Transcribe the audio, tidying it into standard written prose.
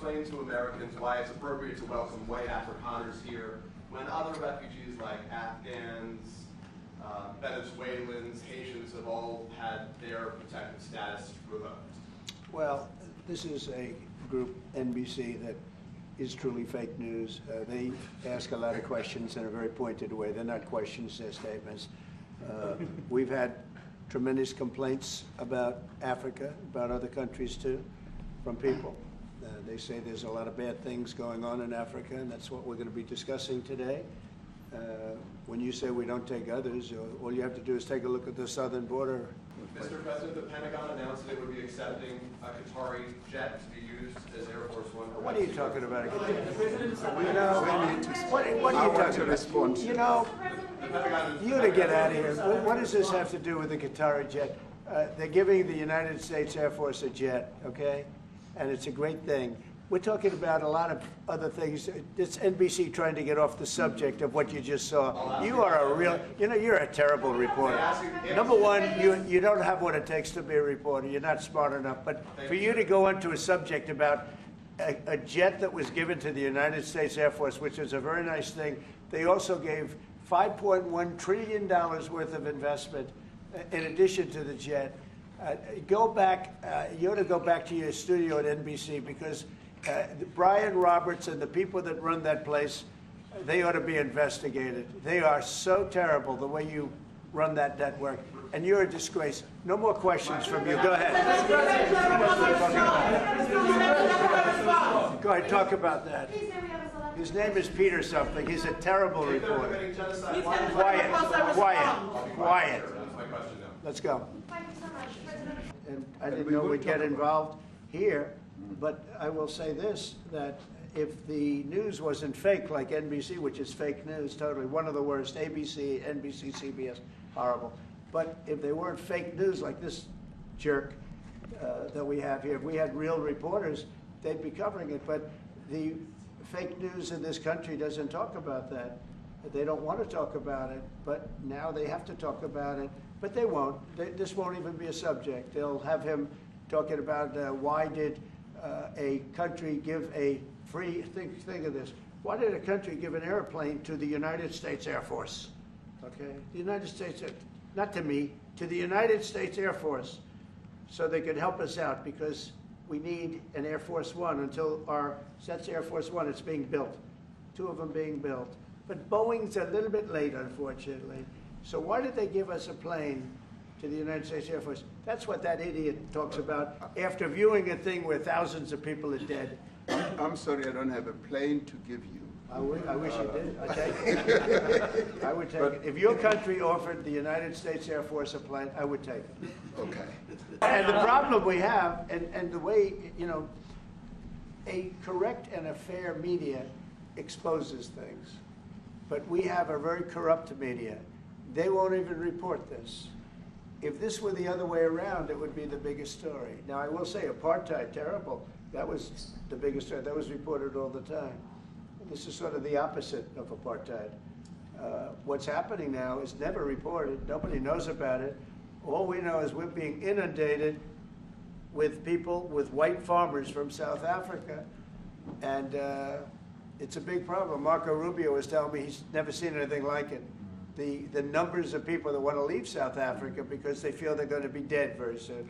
explain to Americans why it's appropriate to welcome white Afrikaners here when other refugees like Afghans, Venezuelans, Haitians have all had their protected status revoked? Well, this is a group, NBC, that is truly fake news. They ask a lot of questions in a very pointed way. They're not questions, they're statements. We've had tremendous complaints about Africa, about other countries too, from people. They say there's a lot of bad things going on in Africa, and that's what we're going to be discussing today. When you say we don't take others, all you have to do is take a look at the southern border. Mr. President, the Pentagon announced that it would be accepting a Qatari jet to be used as Air Force One. What are you talking about? What are you talking about? You know, you to get out of here. What does this have to do with the Qatari jet? They're giving the United States Air Force a jet, okay? And it's a great thing. We're talking about a lot of other things. It's NBC trying to get off the subject of what you just saw. You are a real, you're a terrible reporter. Number one, you don't have what it takes to be a reporter. You're not smart enough. But for you to go into a subject about a jet that was given to the United States Air Force, which is a very nice thing, they also gave $5.1 trillion worth of investment in addition to the jet. Go back, you ought to go back to your studio at NBC, because Brian Roberts and the people that run that place, they ought to be investigated. They are so terrible the way you run that network, and you're a disgrace. No more questions from you. Go ahead. Go ahead, talk about that. His name is Peter something. He's a terrible reporter. Quiet. Let's go. And I didn't know we'd get involved here, but I will say this, that if the news wasn't fake like NBC, which is fake news totally, one of the worst, ABC, NBC, CBS, horrible. But if they weren't fake news like this jerk that we have here, if we had real reporters, they'd be covering it. But the fake news in this country doesn't talk about that. They don't want to talk about it, but now they have to talk about it. But they won't. This won't even be a subject. They'll have him talking about why did a country give a free, think of this, why did a country give an airplane to the United States Air Force? Okay, the United States, not to me, to the United States Air Force, so they could help us out, because we need an Air Force One until that's Air Force One, it's being built, 2 of them being built. But Boeing's a little bit late, unfortunately. So why did they give us a plane to the United States Air Force? That's what that idiot talks about after viewing a thing where thousands of people are dead. I'm sorry, I don't have a plane to give you. I wish you did. I'd take it. I would take it. If your country offered the United States Air Force a plane, I would take it. Okay. And the problem we have, and the way, a correct and a fair media exposes things. But we have a very corrupt media. They won't even report this. If this were the other way around, it would be the biggest story. Now, I will say apartheid, terrible. That was the biggest story. That was reported all the time. This is sort of the opposite of apartheid. What's happening now is never reported. Nobody knows about it. All we know is we're being inundated with people, with white farmers from South Africa. And it's a big problem. Marco Rubio was telling me he's never seen anything like it. The numbers of people that want to leave South Africa because they feel they're going to be dead very soon.